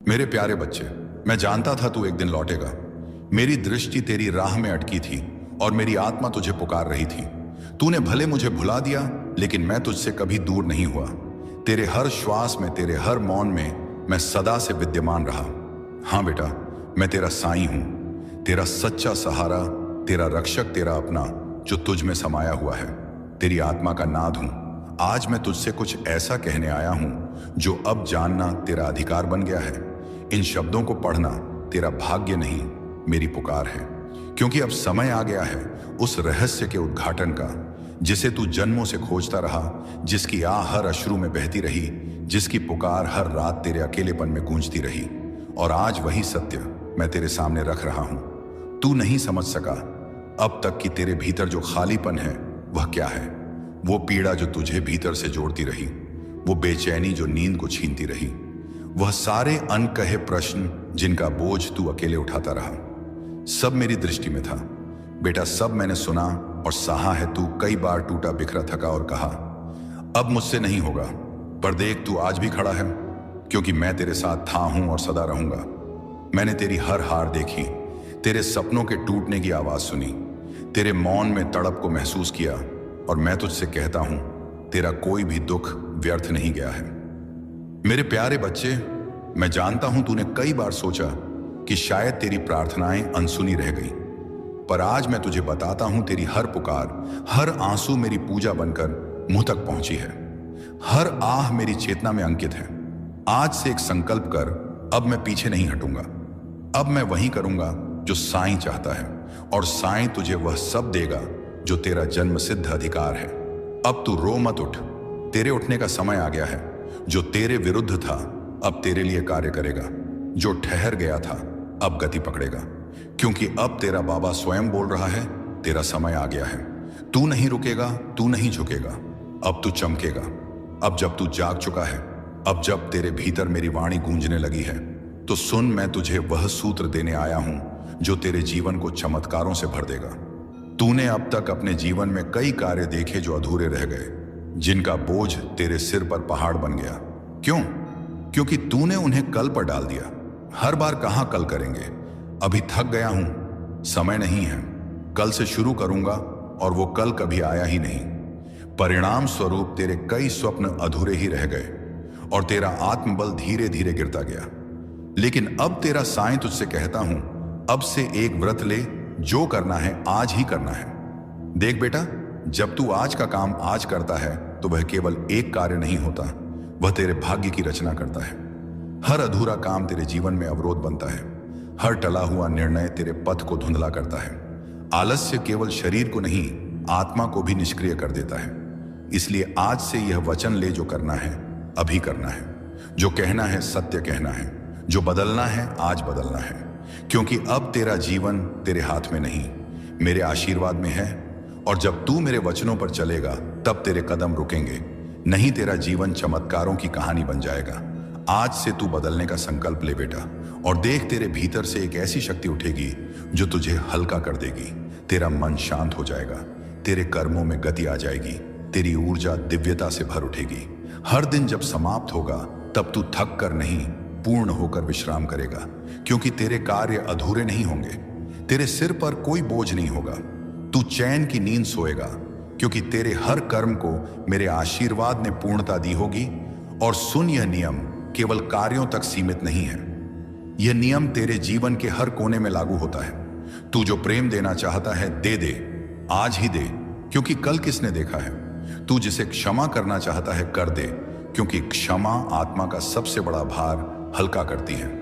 मेरे प्यारे बच्चे, मैं जानता था तू एक दिन लौटेगा। मेरी दृष्टि तेरी राह में अटकी थी और मेरी आत्मा तुझे पुकार रही थी। तूने भले मुझे भुला दिया, लेकिन मैं तुझसे कभी दूर नहीं हुआ। तेरे हर श्वास में, तेरे हर मौन में मैं सदा से विद्यमान रहा। हाँ बेटा, मैं तेरा साईं हूं, तेरा सच्चा सहारा, तेरा रक्षक, तेरा अपना, जो तुझ में समाया हुआ है। तेरी आत्मा का नाद हूं। आज मैं तुझसे कुछ ऐसा कहने आया हूं जो अब जानना तेरा अधिकार बन गया है। इन शब्दों को पढ़ना तेरा भाग्य नहीं, मेरी पुकार है। क्योंकि अब समय आ गया है उस रहस्य के उद्घाटन का जिसे तू जन्मों से खोजता रहा, जिसकी आह हर अश्रु में बहती रही, जिसकी पुकार हर रात तेरे अकेलेपन में गूंजती रही। और आज वही सत्य मैं तेरे सामने रख रहा हूं। तू नहीं समझ सका अब तक कि तेरे भीतर जो खालीपन है वह क्या है। वो पीड़ा जो तुझे भीतर से जोड़ती रही, वो बेचैनी जो नींद को छीनती रही, वह सारे अनकहे प्रश्न जिनका बोझ तू अकेले उठाता रहा, सब मेरी दृष्टि में था। बेटा, सब मैंने सुना और सहा है। तू कई बार टूटा बिखरा थका और कहा अब मुझसे नहीं होगा, पर देख तू आज भी खड़ा है, क्योंकि मैं तेरे साथ था, हूं और सदा रहूंगा। मैंने तेरी हर हार देखी, तेरे सपनों के टूटने की आवाज सुनी, तेरे मौन में तड़प को महसूस किया, और मैं तुझसे कहता हूं तेरा कोई भी दुख व्यर्थ नहीं गया है। मेरे प्यारे बच्चे, मैं जानता हूं तूने कई बार सोचा कि शायद तेरी प्रार्थनाएं अनसुनी रह गई, पर आज मैं तुझे बताता हूं तेरी हर पुकार, हर आंसू मेरी पूजा बनकर मुंह तक पहुंची है। हर आह मेरी चेतना में अंकित है। आज से एक संकल्प कर, अब मैं पीछे नहीं हटूंगा। अब मैं वही करूंगा जो साईं चाहता है, और साईं तुझे वह सब देगा जो तेरा जन्म सिद्ध अधिकार है। अब तू रो मत, उठ। तेरे उठने का समय आ गया है। जो तेरे विरुद्ध था अब तेरे लिए कार्य करेगा, जो ठहर गया था अब गति पकड़ेगा। क्योंकि अब तेरा बाबा स्वयं बोल रहा है, तेरा समय आ गया है। तू नहीं रुकेगा, तू नहीं झुकेगा, अब तू चमकेगा। अब जब तू जाग चुका है, अब जब तेरे भीतर मेरी वाणी गूंजने लगी है, तो सुन, मैं तुझे वह सूत्र देने आया हूं जो तेरे जीवन को चमत्कारों से भर देगा। तूने अब तक अपने जीवन में कई कार्य देखे जो अधूरे रह गए, जिनका बोझ तेरे सिर पर पहाड़ बन गया। क्यों? क्योंकि तूने उन्हें कल पर डाल दिया। हर बार कहां कल करेंगे, अभी थक गया हूं, समय नहीं है, कल से शुरू करूंगा, और वो कल कभी आया ही नहीं। परिणाम स्वरूप तेरे कई स्वप्न अधूरे ही रह गए और तेरा आत्मबल धीरे धीरे गिरता गया। लेकिन अब तेरा साईं तुझसे कहता हूं, अब से एक व्रत ले, जो करना है आज ही करना है। देख बेटा, जब तू आज का काम आज करता है तो वह केवल एक कार्य नहीं होता, वह तेरे भाग्य की रचना करता है। हर अधूरा काम तेरे जीवन में अवरोध बनता है, हर टला हुआ निर्णय तेरे पथ को धुंधला करता है। आलस्य केवल शरीर को नहीं, आत्मा को भी निष्क्रिय कर देता है। इसलिए आज से यह वचन ले, जो करना है अभी करना है, जो कहना है सत्य कहना है, जो बदलना है आज बदलना है। क्योंकि अब तेरा जीवन तेरे हाथ में नहीं, मेरे आशीर्वाद में है। और जब तू मेरे वचनों पर चलेगा तब तेरे कदम रुकेंगे नहीं, तेरा जीवन चमत्कारों की कहानी बन जाएगा। आज से तू बदलने का संकल्प ले बेटा, और देख, तेरे भीतर से एक ऐसी शक्ति उठेगी जो तुझे हल्का कर देगी। तेरा मन शांत हो जाएगा, तेरे कर्मों में गति आ जाएगी, तेरी ऊर्जा दिव्यता से भर उठेगी। हर दिन जब समाप्त होगा तब तू थक कर नहीं, पूर्ण होकर विश्राम करेगा। क्योंकि तेरे कार्य अधूरे नहीं होंगे, तेरे सिर पर कोई बोझ नहीं होगा। तू चैन की नींद सोएगा, क्योंकि तेरे हर कर्म को मेरे आशीर्वाद ने पूर्णता दी होगी। और सुन, यह नियम केवल कार्यों तक सीमित नहीं है, यह नियम तेरे जीवन के हर कोने में लागू होता है। तू जो प्रेम देना चाहता है दे दे, आज ही दे, क्योंकि कल किसने देखा है। तू जिसे क्षमा करना चाहता है कर दे, क्योंकि क्षमा आत्मा का सबसे बड़ा भार हल्का करती है।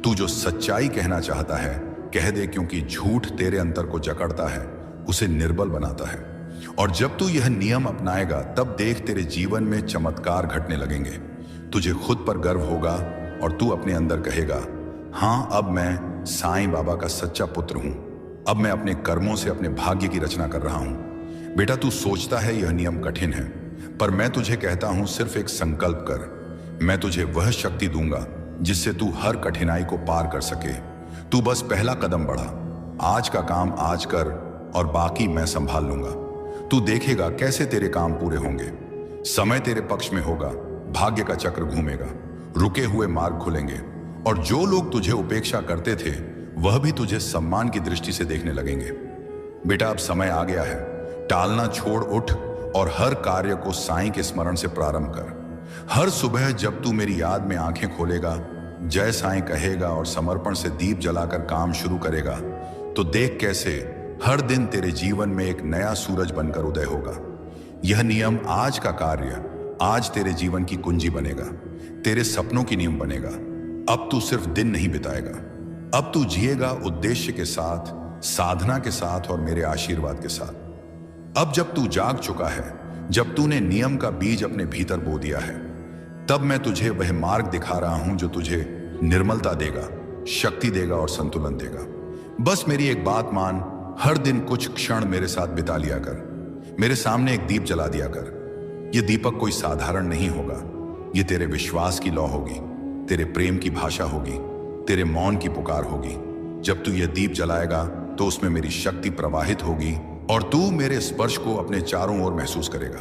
तू जो सच्चाई कहना चाहता है कह दे, क्योंकि झूठ तेरे अंतर को जकड़ता है, उसे निर्बल बनाता है। और जब तू यह नियम अपनाएगा तब देख, तेरे जीवन में चमत्कार घटने लगेंगे। तुझे खुद पर गर्व होगा और तू अपने अंदर कहेगा, हाँ, अब मैं साईं बाबा का सच्चा पुत्र हूं। अब मैं अपने कर्मों से अपने भाग्य की रचना कर रहा हूं। बेटा, तू सोचता है यह नियम कठिन है, पर मैं तुझे कहता हूं सिर्फ एक संकल्प कर। मैं तुझे वह शक्ति दूंगा जिससे तू हर कठिनाई को पार कर सके। तू बस पहला कदम बढ़ा, आज का काम आज कर, और बाकी मैं संभाल लूंगा। तू देखेगा कैसे तेरे काम पूरे होंगे, समय तेरे पक्ष में होगा, भाग्य का चक्र घूमेगा, रुके हुए मार्ग खुलेंगे, और जो लोग तुझे उपेक्षा करते थे वह भी तुझे सम्मान की दृष्टि से देखने लगेंगे। बेटा, अब समय आ गया है। टालना छोड़ उठ और हर कार्य को साईं के स्मरण से प्रारंभ कर। हर सुबह जब तू मेरी याद में आंखें खोलेगा, जय साईं कहेगा और समर्पण से दीप जलाकर काम शुरू करेगा, तो देख कैसे हर दिन तेरे जीवन में एक नया सूरज बनकर उदय होगा। यह नियम आज का कार्य आज तेरे जीवन की कुंजी बनेगा, तेरे सपनों की नींव बनेगा। अब तू सिर्फ दिन नहीं बिताएगा, अब तू जिएगा उद्देश्य के साथ, साधना के साथ और मेरे आशीर्वाद के साथ। अब जब तू जाग चुका है, जब तूने नियम का बीज अपने भीतर बो दिया है, तब मैं तुझे वह मार्ग दिखा रहा हूं जो तुझे निर्मलता देगा, शक्ति देगा और संतुलन देगा। बस मेरी एक बात मान, हर दिन कुछ क्षण मेरे साथ बिता लिया कर, मेरे सामने एक दीप जला दिया कर। यह दीपक कोई साधारण नहीं होगा, यह तेरे विश्वास की लौ होगी, तेरे प्रेम की भाषा होगी, तेरे मौन की पुकार होगी। जब तू यह दीप जलाएगा तो उसमें मेरी शक्ति प्रवाहित होगी और तू मेरे स्पर्श को अपने चारों ओर महसूस करेगा।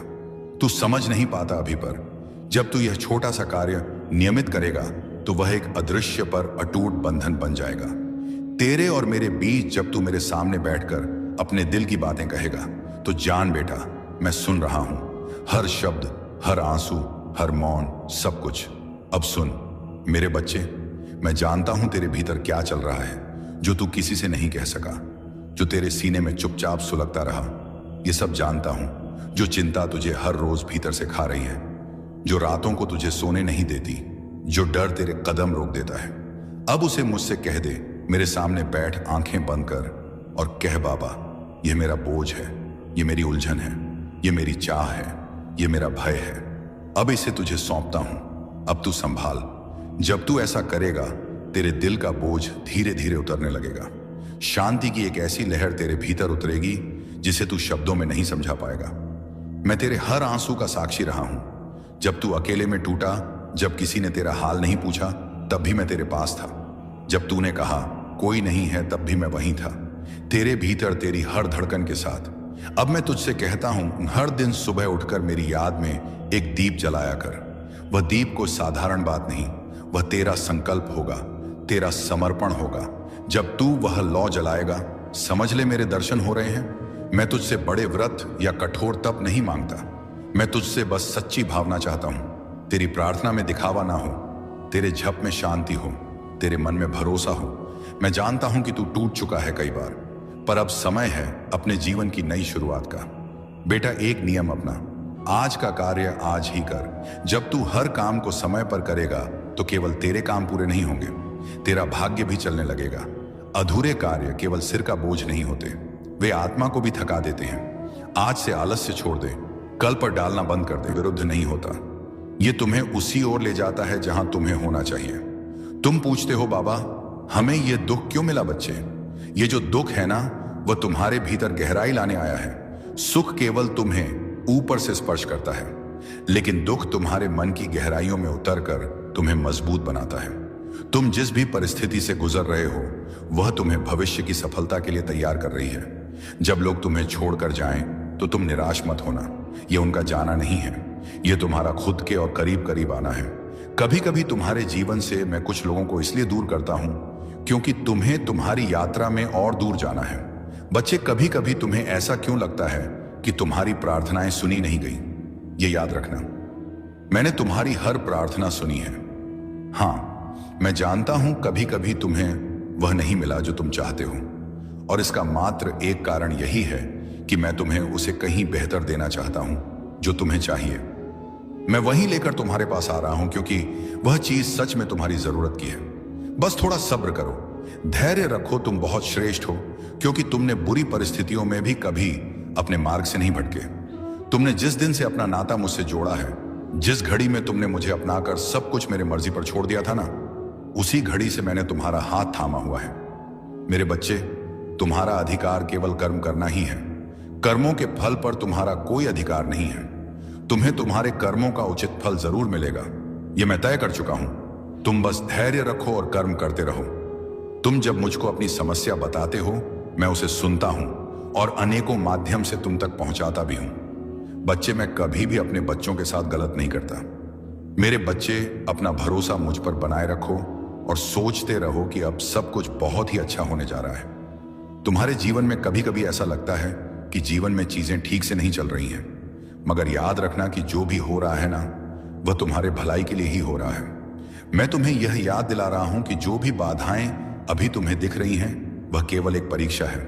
तू समझ नहीं पाता अभी, पर जब तू यह छोटा सा कार्य नियमित करेगा तो वह एक अदृश्य पर अटूट बंधन बन जाएगा। तेरे और मेरे बीच जब तू मेरे सामने बैठकर अपने दिल की बातें कहेगा तो जान बेटा, मैं सुन रहा हूं। हर शब्द, हर आंसू, हर मौन, सब कुछ। अब सुन मेरे बच्चे, मैं जानता हूं तेरे भीतर क्या चल रहा है जो तू किसी से नहीं कह सका, जो तेरे सीने में चुपचाप सुलगता रहा। ये सब जानता हूं, जो चिंता तुझे हर रोज भीतर से खा रही है, जो रातों को तुझे सोने नहीं देती, जो डर तेरे कदम रोक देता है। अब उसे मुझसे कह दे, मेरे सामने बैठ आंखें बंद कर और कह, बाबा यह मेरा बोझ है, ये मेरी उलझन है, ये मेरी चाह है, ये मेरा भय है। अब इसे तुझे सौंपता हूं, अब तू संभाल। जब तू ऐसा करेगा तेरे दिल का बोझ धीरे धीरे उतरने लगेगा। शांति की एक ऐसी लहर तेरे भीतर उतरेगी जिसे तू शब्दों में नहीं समझा पाएगा। मैं तेरे हर आंसू का साक्षी रहा हूं। जब तू अकेले में टूटा, जब किसी ने तेरा हाल नहीं पूछा, तब भी मैं तेरे पास था। जब तूने कहा कोई नहीं है, तब भी मैं वहीं था, तेरे भीतर तेरी हर धड़कन के साथ। अब मैं तुझसे कहता हूं, हर दिन सुबह उठकर मेरी याद में एक दीप जलाया कर। वह दीप कोई साधारण बात नहीं, वह तेरा संकल्प होगा, तेरा समर्पण होगा। जब तू वह लौ जलाएगा, समझ ले मेरे दर्शन हो रहे हैं। मैं तुझसे बड़े व्रत या कठोर तप नहीं मांगता, मैं तुझसे बस सच्ची भावना चाहता हूं। तेरी प्रार्थना में दिखावा ना हो, तेरे झप में शांति हो, तेरे मन में भरोसा हो। मैं जानता हूं कि तू टूट चुका है कई बार, पर अब समय है अपने जीवन की नई शुरुआत का। बेटा, एक नियम अपना, आज का कार्य आज ही कर। जब तू हर काम को समय पर करेगा तो केवल तेरे काम पूरे नहीं होंगे, तेरा भाग्य भी चलने लगेगा। अधूरे कार्य केवल सिर का बोझ नहीं होते, वे आत्मा को भी थका देते हैं। आज से आलस्य छोड़ दे, कल पर डालना बंद कर दे। विरुद्ध नहीं होता, ये तुम्हें उसी ओर ले जाता है जहां तुम्हें होना चाहिए। तुम पूछते हो, बाबा हमें ये दुख क्यों मिला? बच्चे, ये जो दुख है ना, वह तुम्हारे भीतर गहराई लाने आया है। सुख केवल तुम्हें ऊपर से स्पर्श करता है, लेकिन दुख तुम्हारे मन की गहराइयों में उतरकर तुम्हें मजबूत बनाता है। तुम जिस भी परिस्थिति से गुजर रहे हो, वह तुम्हें भविष्य की सफलता के लिए तैयार कर रही है। जब लोग तुम्हें छोड़कर जाएं, तो तुम निराश मत होना। यह उनका जाना नहीं है, यह तुम्हारा खुद के और करीब करीब आना है। कभी कभी तुम्हारे जीवन से मैं कुछ लोगों को इसलिए दूर करता हूं क्योंकि तुम्हें तुम्हारी यात्रा में और दूर जाना है। बच्चे, कभी कभी तुम्हें ऐसा क्यों लगता है कि तुम्हारी प्रार्थनाएं सुनी नहीं गई? ये याद रखना, मैंने तुम्हारी हर प्रार्थना सुनी है। हाँ, मैं जानता हूं कभी कभी तुम्हें वह नहीं मिला जो तुम चाहते हो, और इसका मात्र एक कारण यही है कि मैं तुम्हें उसे कहीं बेहतर देना चाहता हूं जो तुम्हें चाहिए। मैं वही लेकर तुम्हारे पास आ रहा हूं क्योंकि वह चीज सच में तुम्हारी जरूरत की है। बस थोड़ा सब्र करो, धैर्य रखो। तुम बहुत श्रेष्ठ हो क्योंकि तुमने बुरी परिस्थितियों में भी कभी अपने मार्ग से नहीं भटके। तुमने जिस दिन से अपना नाता मुझसे जोड़ा है, जिस घड़ी में तुमने मुझे अपनाकर सब कुछ मेरे मर्जी पर छोड़ दिया था ना, उसी घड़ी से मैंने तुम्हारा हाथ थामा हुआ है। मेरे बच्चे, तुम्हारा अधिकार केवल कर्म करना ही है। कर्मों के फल पर तुम्हारा कोई अधिकार नहीं है। तुम्हें तुम्हारे कर्मों का उचित फल जरूर मिलेगा, यह मैं तय कर चुका हूं। तुम बस धैर्य रखो और कर्म करते रहो। तुम जब मुझको अपनी समस्या बताते हो, मैं उसे सुनता हूं और अनेकों माध्यम से तुम तक पहुंचाता भी हूं। बच्चे, मैं कभी भी अपने बच्चों के साथ गलत नहीं करता। मेरे बच्चे, अपना भरोसा मुझ पर बनाए रखो। और सोचते रहो कि अब सब कुछ बहुत ही अच्छा होने जा रहा है। तुम्हारे जीवन में कभी कभी ऐसा लगता है कि जीवन में चीजें ठीक से नहीं चल रही हैं, मगर याद रखना कि जो भी हो रहा है ना, वह तुम्हारे भलाई के लिए ही हो रहा है। मैं तुम्हें यह याद दिला रहा हूं कि जो भी बाधाएं अभी तुम्हें दिख रही हैं, वह केवल एक परीक्षा है।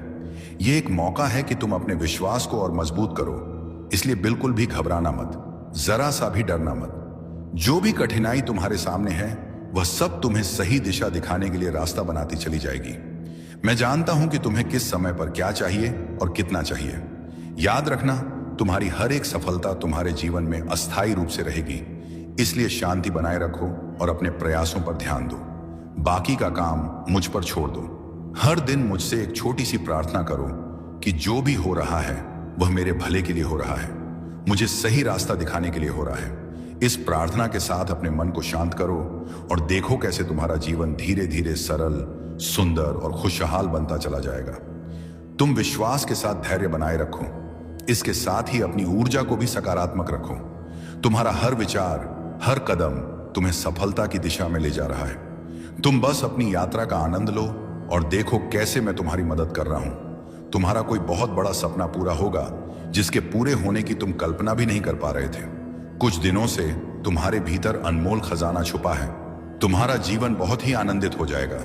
यह एक मौका है कि तुम अपने विश्वास को और मजबूत करो। इसलिए बिल्कुल भी घबराना मत, जरा सा भी डरना मत। जो भी कठिनाई तुम्हारे सामने है, वह सब तुम्हें सही दिशा दिखाने के लिए रास्ता बनाती चली जाएगी। मैं जानता हूं कि तुम्हें किस समय पर क्या चाहिए और कितना चाहिए। याद रखना, तुम्हारी हर एक सफलता तुम्हारे जीवन में अस्थायी रूप से रहेगी। इसलिए शांति बनाए रखो और अपने प्रयासों पर ध्यान दो। बाकी का काम मुझ पर छोड़ दो। हर दिन मुझसे एक छोटी सी प्रार्थना करो कि जो भी हो रहा है वह मेरे भले के लिए हो रहा है, मुझे सही रास्ता दिखाने के लिए हो रहा है। इस प्रार्थना के साथ अपने मन को शांत करो और देखो कैसे तुम्हारा जीवन धीरे धीरे सरल, सुंदर और खुशहाल बनता चला जाएगा। तुम विश्वास के साथ धैर्य बनाए रखो। इसके साथ ही अपनी ऊर्जा को भी सकारात्मक रखो। तुम्हारा हर विचार, हर कदम तुम्हें सफलता की दिशा में ले जा रहा है। तुम बस अपनी यात्रा का आनंद लो और देखो कैसे मैं तुम्हारी मदद कर रहा हूं। तुम्हारा कोई बहुत बड़ा सपना पूरा होगा जिसके पूरे होने की तुम कल्पना भी नहीं कर पा रहे थे। कुछ दिनों से तुम्हारे भीतर अनमोल खजाना छुपा है। तुम्हारा जीवन बहुत ही आनंदित हो जाएगा।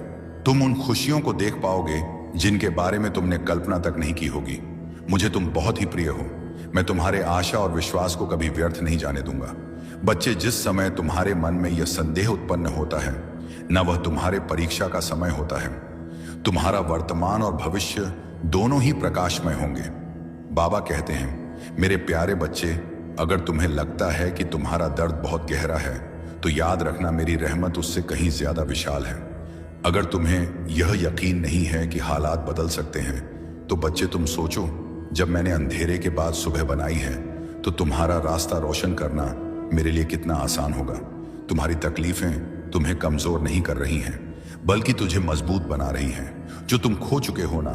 तुम उन खुशियों को देख पाओगे जिनके बारे में तुमने कल्पना तक नहीं की होगी। मुझे तुम बहुत ही प्रिय हो। मैं तुम्हारे आशा और विश्वास को कभी व्यर्थ नहीं जाने दूंगा। बच्चे, जिस समय तुम्हारे मन में यह संदेह उत्पन्न होता है, न वह तुम्हारे परीक्षा का समय होता है। तुम्हारा वर्तमान और भविष्य दोनों ही प्रकाशमय होंगे। बाबा कहते हैं, मेरे प्यारे बच्चे, अगर तुम्हें लगता है कि तुम्हारा दर्द बहुत गहरा है, तो याद रखना मेरी रहमत उससे कहीं ज्यादा विशाल है। अगर तुम्हें यह यकीन नहीं है कि हालात बदल सकते हैं, तो बच्चे तुम सोचो, जब मैंने अंधेरे के बाद सुबह बनाई है, तो तुम्हारा रास्ता रोशन करना मेरे लिए कितना आसान होगा। तुम्हारी तकलीफें तुम्हें कमजोर नहीं कर रही हैं, बल्कि तुझे मजबूत बना रही हैं। जो तुम खो चुके हो ना,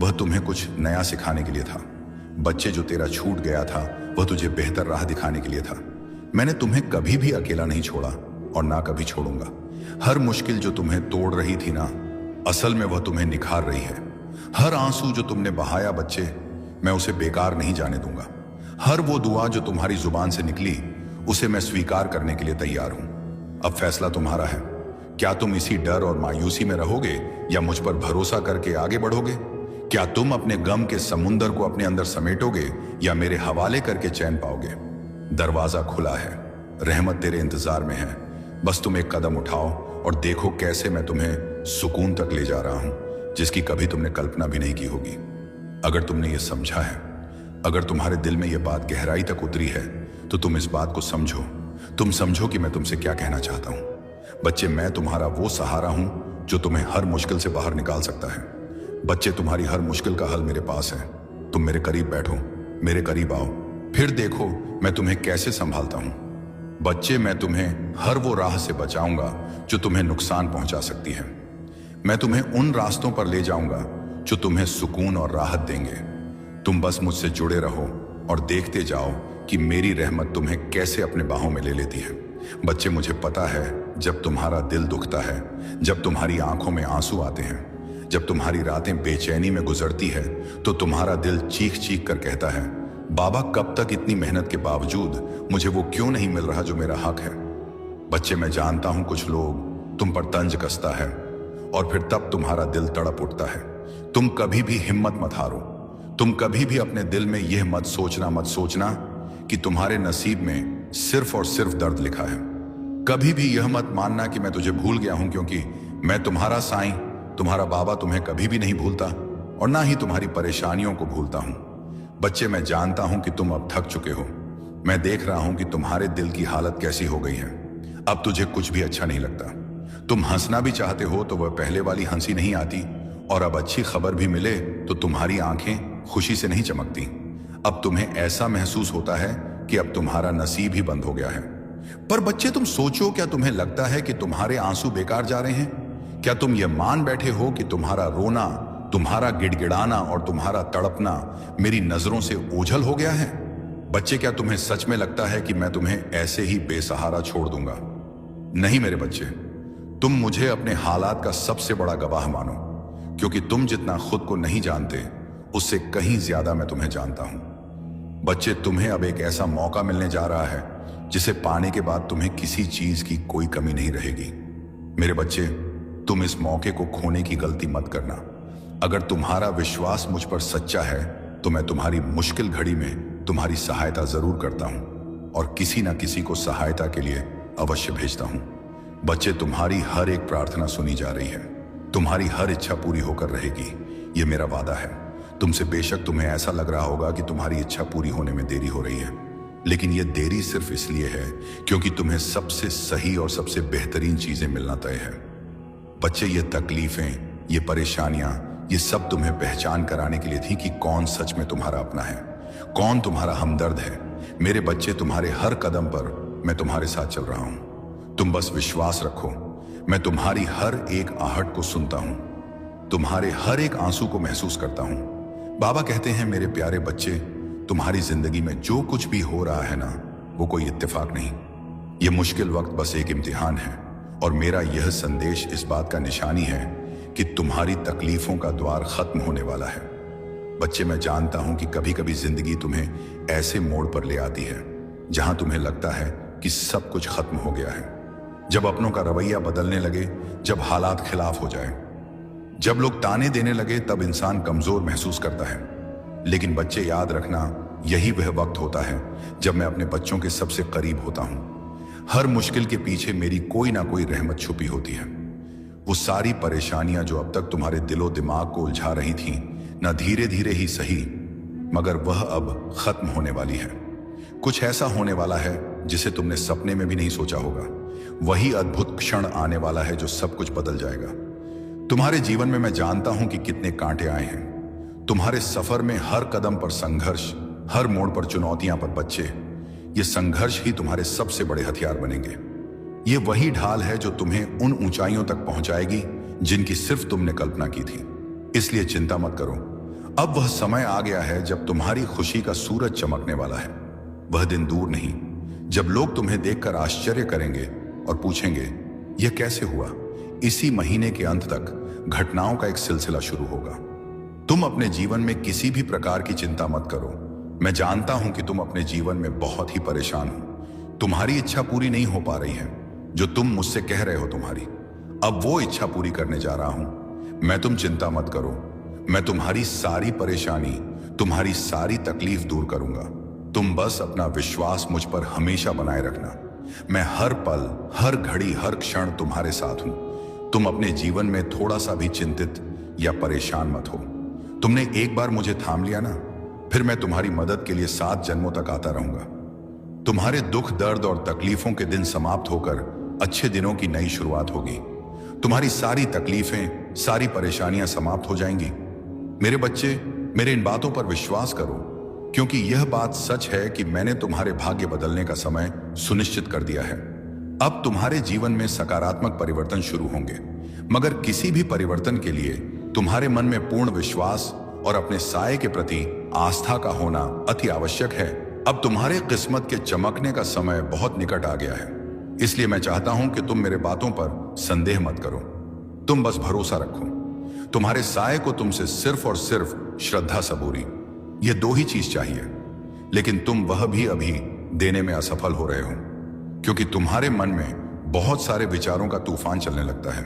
वह तुम्हें कुछ नया सिखाने के लिए था। बच्चे, जो तेरा छूट गया था, वह तुझे बेहतर राह दिखाने के लिए था। मैंने तुम्हें कभी भी अकेला नहीं छोड़ा और ना कभी छोड़ूंगा। हर मुश्किल जो तुम्हें तोड़ रही थी ना, असल में वह तुम्हें निखार रही है। हर आंसू जो तुमने बहाया बच्चे, मैं उसे बेकार नहीं जाने दूंगा। हर वो दुआ जो तुम्हारी जुबान से निकली, उसे मैं स्वीकार करने के लिए तैयार हूं। अब फैसला तुम्हारा है। क्या तुम इसी डर और मायूसी में रहोगे या मुझ पर भरोसा करके आगे बढ़ोगे? क्या तुम अपने गम के समुंदर को अपने अंदर समेटोगे या मेरे हवाले करके चैन पाओगे? दरवाजा खुला है, रहमत तेरे इंतजार में है। बस तुम एक कदम उठाओ और देखो कैसे मैं तुम्हें सुकून तक ले जा रहा हूं, जिसकी कभी तुमने कल्पना भी नहीं की होगी। अगर तुमने ये समझा है, अगर तुम्हारे दिल में यह बात गहराई तक उतरी है, तो तुम इस बात को समझो। तुम समझो कि मैं तुमसे क्या कहना चाहता हूं। बच्चे, मैं तुम्हारा वो सहारा हूं जो तुम्हें हर मुश्किल से बाहर निकाल सकता है। बच्चे, तुम्हारी हर मुश्किल का हल मेरे पास है। तुम मेरे करीब बैठो, मेरे करीब आओ, फिर देखो मैं तुम्हें कैसे संभालता हूं। बच्चे, मैं तुम्हें हर वो राह से बचाऊंगा जो तुम्हें नुकसान पहुंचा सकती है। मैं तुम्हें उन रास्तों पर ले जाऊंगा जो तुम्हें सुकून और राहत देंगे। तुम बस मुझसे जुड़े रहो और देखते जाओ कि मेरी रहमत तुम्हें कैसे अपने बाहों में ले लेती है। बच्चे, मुझे पता है, जब तुम्हारा दिल दुखता है, जब तुम्हारी आंखों में आंसू आते हैं, जब तुम्हारी रातें बेचैनी में गुजरती है, तो तुम्हारा दिल चीख चीख कर कहता है, बाबा, कब तक इतनी मेहनत के बावजूद मुझे वो क्यों नहीं मिल रहा जो मेरा हक है। बच्चे, मैं जानता हूं कुछ लोग तुम पर तंज कसता है और फिर तब तुम्हारा दिल तड़प उठता है। तुम कभी भी हिम्मत मत हारो। तुम कभी भी अपने दिल में यह मत सोचना कि तुम्हारे नसीब में सिर्फ और सिर्फ दर्द लिखा है। कभी भी यह मत मानना कि मैं तुझे भूल गया हूं, क्योंकि मैं तुम्हारा साईं, तुम्हारा बाबा तुम्हें कभी भी नहीं भूलता और ना ही तुम्हारी परेशानियों को भूलता हूं। बच्चे, मैं जानता हूं कि तुम अब थक चुके हो। मैं देख रहा हूं कि तुम्हारे दिल की हालत कैसी हो गई है। अब तुझे कुछ भी अच्छा नहीं लगता। तुम हंसना भी चाहते हो तो वह पहले वाली हंसी नहीं आती, और अब अच्छी खबर भी मिले तो तुम्हारी आंखें खुशी से नहीं चमकती। अब तुम्हें ऐसा महसूस होता है कि अब तुम्हारा नसीब ही बंद हो गया है। पर बच्चे, तुम सोचो, क्या तुम्हें लगता है कि तुम्हारे आंसू बेकार जा रहे हैं? क्या तुम ये मान बैठे हो कि तुम्हारा रोना, तुम्हारा गिड़गिड़ाना और तुम्हारा तड़पना मेरी नजरों से ओझल हो गया है? बच्चे, क्या तुम्हें सच में लगता है कि मैं तुम्हें ऐसे ही बेसहारा छोड़ दूंगा? नहीं मेरे बच्चे, तुम मुझे अपने हालात का सबसे बड़ा गवाह मानो, क्योंकि तुम जितना खुद को नहीं जानते उससे कहीं ज्यादा मैं तुम्हें जानता हूं। बच्चे, तुम्हें अब एक ऐसा मौका मिलने जा रहा है जिसे पाने के बाद तुम्हें किसी चीज की कोई कमी नहीं रहेगी। मेरे बच्चे, तुम इस मौके को खोने की गलती मत करना। अगर तुम्हारा विश्वास मुझ पर सच्चा है तो मैं तुम्हारी मुश्किल घड़ी में तुम्हारी सहायता जरूर करता हूं और किसी ना किसी को सहायता के लिए अवश्य भेजता हूं। बच्चे, तुम्हारी हर एक प्रार्थना सुनी जा रही है, तुम्हारी हर इच्छा पूरी होकर रहेगी, ये मेरा वादा है। तुमसे बेशक तुम्हें ऐसा लग रहा होगा कि तुम्हारी इच्छा पूरी होने में देरी हो रही है, लेकिन यह देरी सिर्फ इसलिए है क्योंकि तुम्हें सबसे सही और सबसे बेहतरीन चीजें मिलना तय है। बच्चे, ये तकलीफें, ये परेशानियां, ये सब तुम्हें पहचान कराने के लिए थी कि कौन सच में तुम्हारा अपना है, कौन तुम्हारा हमदर्द है। मेरे बच्चे, तुम्हारे हर कदम पर मैं तुम्हारे साथ चल रहा हूं। तुम बस विश्वास रखो, मैं तुम्हारी हर एक आहट को सुनता हूं, तुम्हारे हर एक आंसू को महसूस करता हूं। बाबा कहते हैं, मेरे प्यारे बच्चे, तुम्हारी जिंदगी में जो कुछ भी हो रहा है ना, वो कोई इत्तेफाक नहीं। ये मुश्किल वक्त बस एक इम्तिहान है और मेरा यह संदेश इस बात का निशानी है कि तुम्हारी तकलीफों का द्वार खत्म होने वाला है। बच्चे, मैं जानता हूं कि कभी कभी जिंदगी तुम्हें ऐसे मोड़ पर ले आती है जहां तुम्हें लगता है कि सब कुछ खत्म हो गया है। जब अपनों का रवैया बदलने लगे, जब हालात खिलाफ हो जाए, जब लोग ताने देने लगे, तब इंसान कमजोर महसूस करता है। लेकिन बच्चे, याद रखना, यही वह वक्त होता है जब मैं अपने बच्चों के सबसे करीब होता हूं। हर मुश्किल के पीछे मेरी कोई ना कोई रहमत छुपी होती है। वो सारी परेशानियां जो अब तक तुम्हारे दिलो दिमाग को उलझा रही थीं, न धीरे धीरे ही सही, मगर वह अब खत्म होने वाली है। कुछ ऐसा होने वाला है जिसे तुमने सपने में भी नहीं सोचा होगा। वही अद्भुत क्षण आने वाला है जो सब कुछ बदल जाएगा। तुम्हारे जीवन में मैं जानता हूं कि कितने कांटे आए हैं। तुम्हारे सफर में हर कदम पर संघर्ष, हर मोड़ पर चुनौतियां, पर बच्चे, ये संघर्ष ही तुम्हारे सबसे बड़े हथियार बनेंगे। ये वही ढाल है जो तुम्हें उन ऊंचाइयों तक पहुंचाएगी जिनकी सिर्फ तुमने कल्पना की थी। इसलिए चिंता मत करो, अब वह समय आ गया है जब तुम्हारी खुशी का सूरज चमकने वाला है। वह दिन दूर नहीं जब लोग तुम्हें देखकर आश्चर्य करेंगे और पूछेंगे, यह कैसे हुआ। इसी महीने के अंत तक घटनाओं का एक सिलसिला शुरू होगा। तुम अपने जीवन में किसी भी प्रकार की चिंता मत करो। मैं जानता हूं कि तुम अपने जीवन में बहुत ही परेशान हो। तुम्हारी इच्छा पूरी नहीं हो पा रही है जो तुम मुझसे कह रहे हो तुम्हारी। अब वो इच्छा पूरी करने जा रहा हूं मैं। तुम चिंता मत करो, मैं तुम्हारी सारी परेशानी, तुम्हारी सारी तकलीफ दूर करूंगा। तुम बस अपना विश्वास मुझ पर हमेशा बनाए रखना। मैं हर पल, हर घड़ी, हर क्षण तुम्हारे साथ हूं। तुम अपने जीवन में थोड़ा सा भी चिंतित या परेशान मत हो। तुमने एक बार मुझे थाम लिया ना, फिर मैं तुम्हारी मदद के लिए 7 जन्मों तक आता रहूंगा। तुम्हारे दुख, दर्द और तकलीफों के दिन समाप्त होकर अच्छे दिनों की नई शुरुआत होगी। तुम्हारी सारी तकलीफें, सारी परेशानियां समाप्त हो जाएंगी। मेरे बच्चे, मेरे इन बातों पर विश्वास करो, क्योंकि यह बात सच है कि मैंने तुम्हारे भाग्य बदलने का समय सुनिश्चित कर दिया है। अब तुम्हारे जीवन में सकारात्मक परिवर्तन शुरू होंगे, मगर किसी भी परिवर्तन के लिए तुम्हारे मन में पूर्ण विश्वास और अपने साये के प्रति आस्था का होना अति आवश्यक है। अब तुम्हारे किस्मत के चमकने का समय बहुत निकट आ गया है, इसलिए मैं चाहता हूं कि तुम मेरे बातों पर संदेह मत करो। तुम बस भरोसा रखो। तुम्हारे साये को तुमसे सिर्फ और सिर्फ श्रद्धा, सबूरी, ये 2 ही चीज चाहिए, लेकिन तुम वह भी अभी देने में असफल हो रहे हो, क्योंकि तुम्हारे मन में बहुत सारे विचारों का तूफान चलने लगता है।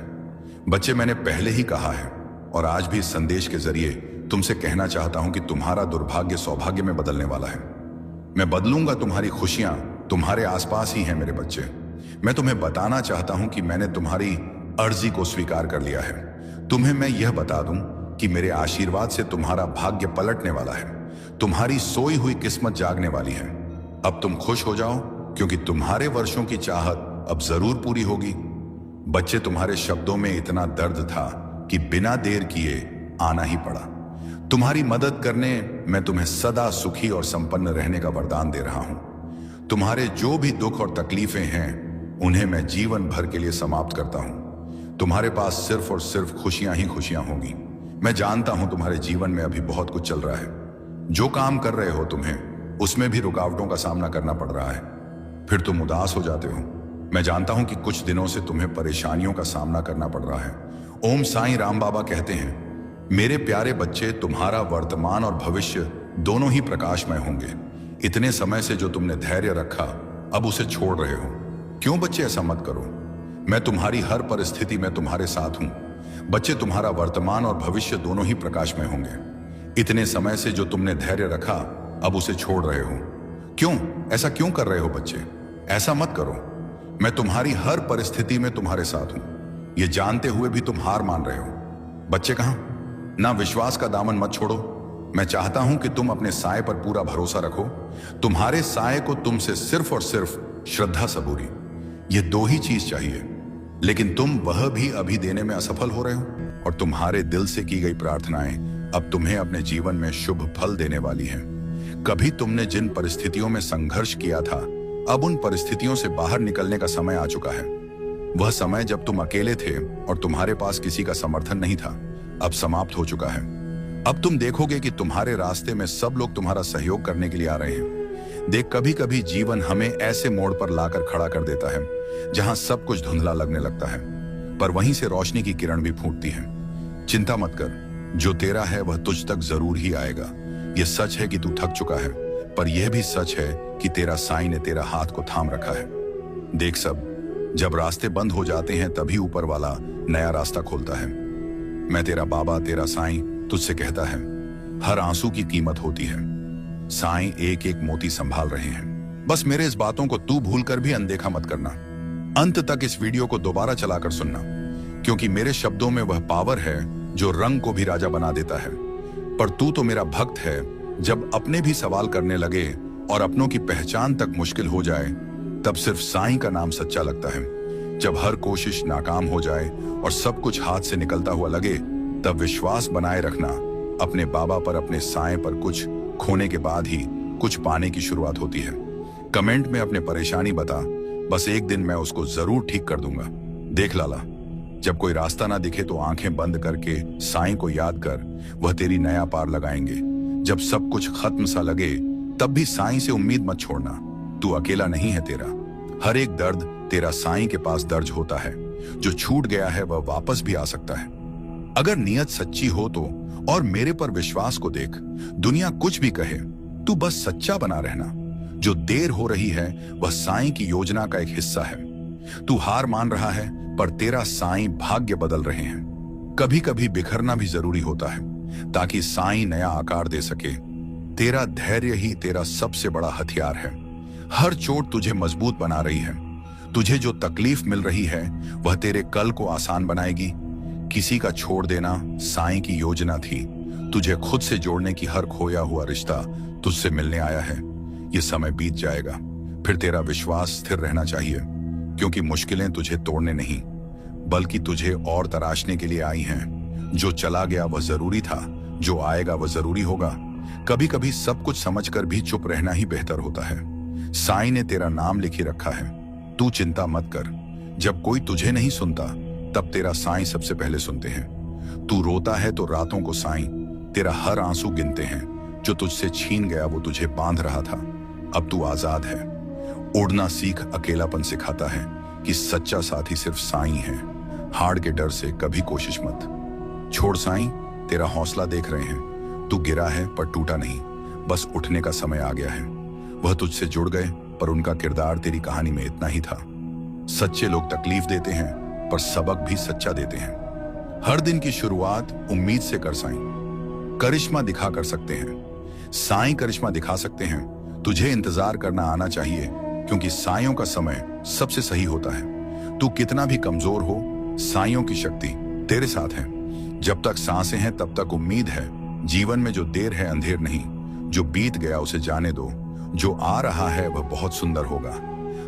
बच्चे, मैंने पहले ही कहा है और आज भी इस संदेश के जरिए तुमसे कहना चाहता हूं कि तुम्हारा दुर्भाग्य सौभाग्य में बदलने वाला है। मैं बदलूंगा तुम्हारी खुशियां, तुम्हारे आसपास ही हैं मेरे बच्चे। मैं तुम्हें बताना चाहता हूं कि मैंने तुम्हारी अर्जी को स्वीकार कर लिया है। तुम्हें मैं यह बता दूं कि मेरे आशीर्वाद से तुम्हारा भाग्य पलटने वाला है। तुम्हारी सोई हुई किस्मत जागने वाली है। अब तुम खुश हो जाओ, क्योंकि तुम्हारे वर्षों की चाहत अब जरूर पूरी होगी। बच्चे, तुम्हारे शब्दों में इतना दर्द था कि बिना देर किए आना ही पड़ा। तुम्हारी मदद करने मैं तुम्हें सदा सुखी और संपन्न रहने का वरदान दे रहा हूं। तुम्हारे जो भी दुख और तकलीफें हैं, उन्हें मैं जीवन भर के लिए समाप्त करता हूं। तुम्हारे पास सिर्फ और सिर्फ खुशियां ही खुशियां होंगी। मैं जानता हूं तुम्हारे जीवन में अभी बहुत कुछ चल रहा है। जो काम कर रहे हो तुम्हें उसमें भी रुकावटों का सामना करना पड़ रहा है। फिर तुम उदास हो जाते हो। मैं जानता हूं कि कुछ दिनों से तुम्हें परेशानियों का सामना करना पड़ रहा है। ओम साईं राम बाबा कहते हैं, मेरे प्यारे बच्चे, तुम्हारा वर्तमान और भविष्य दोनों ही प्रकाशमय होंगे। इतने समय से जो तुमने धैर्य रखा, अब उसे छोड़ रहे हो। क्यों बच्चे, ऐसा मत करो। मैं तुम्हारी हर परिस्थिति में तुम्हारे साथ हूं। बच्चे, तुम्हारा वर्तमान और भविष्य दोनों ही प्रकाशमय होंगे। इतने समय से जो तुमने धैर्य रखा, अब उसे छोड़ रहे हो। क्यों, ऐसा क्यों कर रहे हो बच्चे? ऐसा मत करो। मैं तुम्हारी हर परिस्थिति में तुम्हारे साथ हूं, ये जानते हुए भी तुम हार मान रहे हो। बच्चे, कहां ना, विश्वास का दामन मत छोड़ो। मैं चाहता हूं कि तुम अपने साए पर पूरा भरोसा रखो। तुम्हारे साए को तुमसे सिर्फ और सिर्फ श्रद्धा, सबूरी, ये दो ही चीज चाहिए। लेकिन तुम वह भी अभी देने में असफल हो रहे हो। और तुम्हारे दिल से की गई प्रार्थनाएं अब तुम्हें अपने जीवन में शुभ फल देने वाली हैं। कभी तुमने जिन परिस्थितियों में संघर्ष किया था, अब उन परिस्थितियों से बाहर निकलने का समय आ चुका है। वह समय जब तुम अकेले थे और तुम्हारे पास किसी का समर्थन नहीं था, अब समाप्त हो चुका है। अब तुम देखोगे कि तुम्हारे रास्ते में सब लोग तुम्हारा सहयोग करने के लिए आ रहे हैं। देख, कभी कभी जीवन हमें ऐसे मोड़ पर लाकर खड़ा कर देता है जहां सब कुछ धुंधला लगने लगता है, पर वहीं से रोशनी की किरण भी फूटती है। चिंता मत कर, जो तेरा है वह तुझ तक जरूर ही आएगा। यह सच है कि तू थक चुका है, पर यह भी सच है कि तेरा साईं ने तेरा हाथ को थाम रखा है। देख, सब जब रास्ते बंद हो जाते हैं तभी ऊपर वाला नया रास्ता खोलता है। मैं तेरा बाबा, तेरा साईं तुझसे कहता है, हर आंसू की कीमत होती है। साईं एक एक मोती संभाल रहे हैं। बस मेरे इस बातों को तू भूलकर भी अनदेखा मत करना। अंत तक इस वीडियो को दोबारा चलाकर सुनना, क्योंकि मेरे शब्दों में वह पावर है जो रंग को भी राजा बना देता है। पर तू तो मेरा भक्त है। जब अपने भी सवाल करने लगे और अपनों की पहचान तक मुश्किल हो जाए, तब सिर्फ साईं का नाम सच्चा लगता है। जब हर कोशिश नाकाम हो जाए और सब कुछ हाथ से निकलता हुआ लगे, तब विश्वास बनाए रखना। अपने बाबा पर, अपने साईं पर कुछ खोने के बाद ही कुछ पाने की शुरुआत होती है। कमेंट में अपने परेशानी बता, बस एक दिन मैं उसको जरूर ठीक कर दूंगा। देख लाला, जब कोई रास्ता ना दिखे तो आंखें बंद करके साईं को याद कर, वह तेरी नया पार लगाएंगे। जब सब कुछ खत्म सा लगे, तब भी साईं से उम्मीद मत छोड़ना। तू अकेला नहीं है। तेरा हर एक दर्द तेरा साईं के पास दर्ज होता है। जो छूट गया है वह वापस भी आ सकता है, अगर नीयत सच्ची हो तो। और मेरे पर विश्वास को देख, दुनिया कुछ भी कहे, तू बस सच्चा बना रहना। जो देर हो रही है वह साईं की योजना का एक हिस्सा है। तू हार मान रहा है, पर तेरा साईं भाग्य बदल रहे हैं। कभी कभी बिखरना भी जरूरी होता है, ताकि साईं नया आकार दे सके। तेरा धैर्य ही तेरा सबसे बड़ा हथियार है। हर चोट तुझे मजबूत बना रही है। तुझे जो तकलीफ मिल रही है वह तेरे कल को आसान बनाएगी। किसी का छोड़ देना साईं की योजना थी। तुझे खुद से जोड़ने की हर खोया हुआ रिश्ता तुझसे मिलने आया है। यह समय बीत जाएगा, फिर तेरा विश्वास स्थिर रहना चाहिए, क्योंकि मुश्किलें तुझे तोड़ने नहीं, बल्कि तुझे और तराशने के लिए आई हैं। जो चला गया वह जरूरी था, जो आएगा वह जरूरी होगा। कभी कभी सब कुछ समझकर भी चुप रहना ही बेहतर होता है। साईं ने तेरा नाम लिखी रखा है। तू चिंता मत कर। जब कोई तुझे नहीं सुनता, तब तेरा साईं सबसे पहले सुनते हैं। तू रोता है तो रातों को साईं तेरा हर आंसू गिनते हैं। जो तुझसे छीन गया वो तुझे बांध रहा था, अब तू आजाद है। उड़ना सीख, अकेलापन सिखाता है कि सच्चा साथी सिर्फ साईं है। हार के डर से कभी कोशिश मत छोड़। साईं तेरा हौसला देख रहे हैं। तू गिरा है पर टूटा नहीं, बस उठने का समय आ गया है। वह तुझसे जुड़ गए, पर उनका किरदार तेरी कहानी में इतना ही था। सच्चे लोग तकलीफ देते हैं, पर सबक भी सच्चा देते हैं। हर दिन की शुरुआत उम्मीद से कर। साईं करिश्मा दिखा कर सकते हैं। साईं करिश्मा दिखा सकते हैं। तुझे इंतजार करना आना चाहिए, क्योंकि साइयों का समय सबसे सही होता है। तू कितना भी कमजोर हो, साइयों की शक्ति तेरे साथ है। जब तक सांसें हैं तब तक उम्मीद है। जीवन में जो देर है अंधेर नहीं। जो बीत गया उसे जाने दो। जो आ रहा है वह बहुत सुंदर होगा।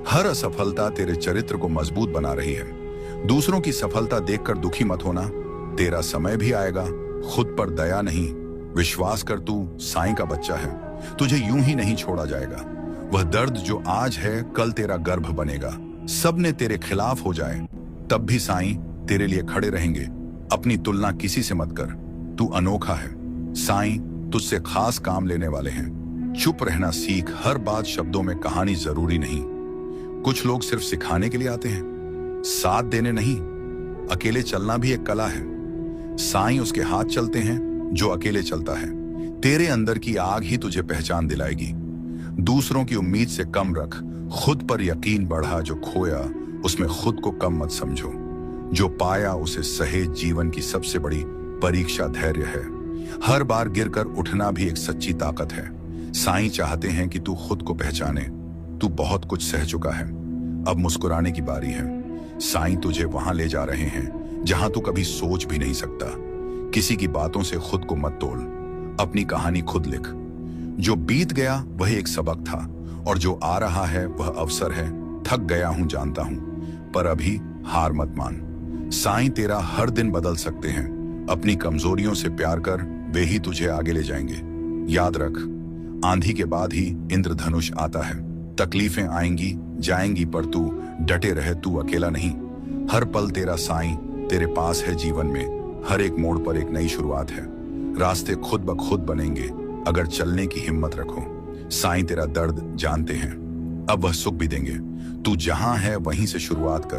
हर असफलता तेरे चरित्र को मजबूत बना रही है। दूसरों की सफलता देखकर दुखी मत होना। तेरा समय भी आएगा। खुद पर दया नहीं, विश्वास कर। तू साईं का बच्चा है। तुझे यूं ही नहीं छोड़ा जाएगा। वह दर्द जो आज है कल तेरा गर्भ बनेगा। सबने तेरे खिलाफ हो जाए तब भी साईं तेरे लिए खड़े रहेंगे। अपनी तुलना किसी से मत कर। तू अनोखा है। साईं तुझसे खास काम लेने वाले हैं। चुप रहना सीख। हर बात शब्दों में कहानी जरूरी नहीं। कुछ लोग सिर्फ सिखाने के लिए आते हैं, साथ देने नहीं। अकेले चलना भी एक कला है। साईं उसके हाथ चलते हैं जो अकेले चलता है। तेरे अंदर की आग ही तुझे पहचान दिलाएगी। दूसरों की उम्मीद से कम रख, खुद पर यकीन बढ़ा। जो खोया उसमें खुद को कम मत समझो। जो पाया उसे सहेज। जीवन की सबसे बड़ी परीक्षा धैर्य है। हर बार गिरकर उठना भी एक सच्ची ताकत है। साईं चाहते हैं कि तू खुद को पहचाने। तू बहुत कुछ सह चुका है, अब मुस्कुराने की बारी है। साईं तुझे वहां ले जा रहे हैं जहां तू कभी सोच भी नहीं सकता। किसी की बातों से खुद को मत तोल, अपनी कहानी खुद लिख। जो बीत गया वह एक सबक था और जो आ रहा है वह अवसर है। थक गया हूं जानता हूं, पर अभी हार मत मान। साईं तेरा हर दिन बदल सकते हैं। अपनी कमजोरियों से प्यार कर, वे ही तुझे आगे ले जाएंगे। याद रख, आंधी के बाद ही इंद्रधनुष आता है। तकलीफें आएंगी जाएंगी, पर तू डटे रहे, तू अकेला नहीं। हर पल तेरा साईं तेरे पास है। जीवन में हर एक मोड़ पर एक नई शुरुआत है। रास्ते खुद ब खुद बनेंगे अगर चलने की हिम्मत रखो। साईं तेरा दर्द जानते हैं, अब वह सुख भी देंगे। तू जहां है वहीं से शुरुआत कर,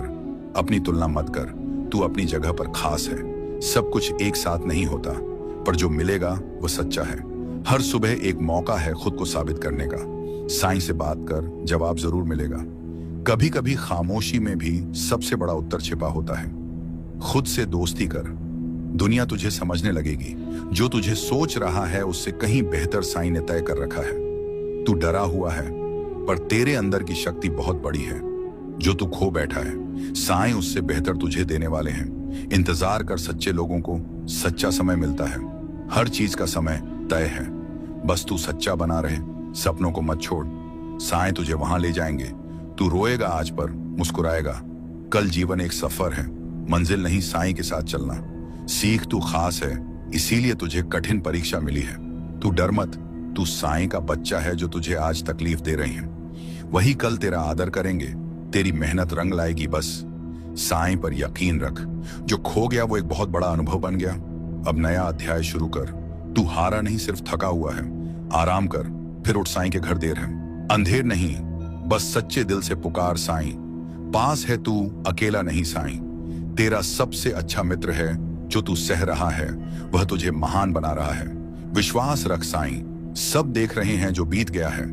अपनी तुलना मत कर। तू अपनी जगह पर खास है। सब कुछ एक साथ नहीं होता, पर जो मिलेगा वो सच्चा है। हर सुबह एक मौका है खुद को साबित करने का। साईं से बात कर, जवाब जरूर मिलेगा। कभी कभी खामोशी में भी सबसे बड़ा उत्तर छिपा होता है। खुद से दोस्ती कर, दुनिया तुझे समझने लगेगी। जो तुझे सोच रहा है उससे कहीं बेहतर साईं ने तय कर रखा है। तू डरा हुआ है, पर तेरे अंदर की शक्ति बहुत बड़ी है। जो तू खो बैठा है, साईं उससे बेहतर तुझे देने वाले हैं। इंतजार कर, सच्चे लोगों को सच्चा समय मिलता है। हर चीज का समय तय है, बस तू सच्चा बना रहे। सपनों को मत छोड़, साईं तुझे वहां ले जाएंगे। तू रोएगा आज, पर मुस्कुराएगा कल। जीवन एक सफर है, मंजिल नहीं। साईं के साथ चलना सीख। तू खास है, इसीलिए तुझे कठिन परीक्षा मिली है। तू डर मत, तू साईं का बच्चा है। जो तुझे आज तकलीफ दे रहे हैं वही कल तेरा आदर करेंगे। तेरी मेहनत रंग लाएगी, बस साईं पर यकीन रख। जो खो गया वो एक बहुत बड़ा अनुभव बन गया। अब नया अध्याय शुरू कर। तू हारा नहीं, सिर्फ थका हुआ है। आराम कर, फिर उठ। साईं के घर देर है। अंधेर नहीं, बस सच्चे दिल से पुकार। साईं पास है, तू अकेला नहीं। साईं तेरा सबसे अच्छा मित्र है। जो तू सह रहा है वह तुझे महान बना रहा है। विश्वास रख, साईं सब देख रहे हैं जो बीत गया है,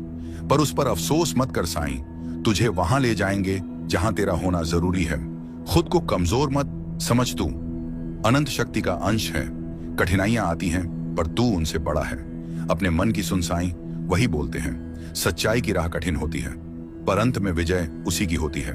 पर उस पर अफसोस मत कर। साईं तुझे वहां ले जाएंगे जहां तेरा होना जरूरी है। खुद को कमजोर मत समझ, तू अनंत शक्ति का अंश है। कठिनाइयां आती हैं, पर तू उनसे बड़ा है। अपने मन की सुन, साईं वही बोलते हैं। सच्चाई की राह कठिन होती है, पर अंत में विजय उसी की होती है।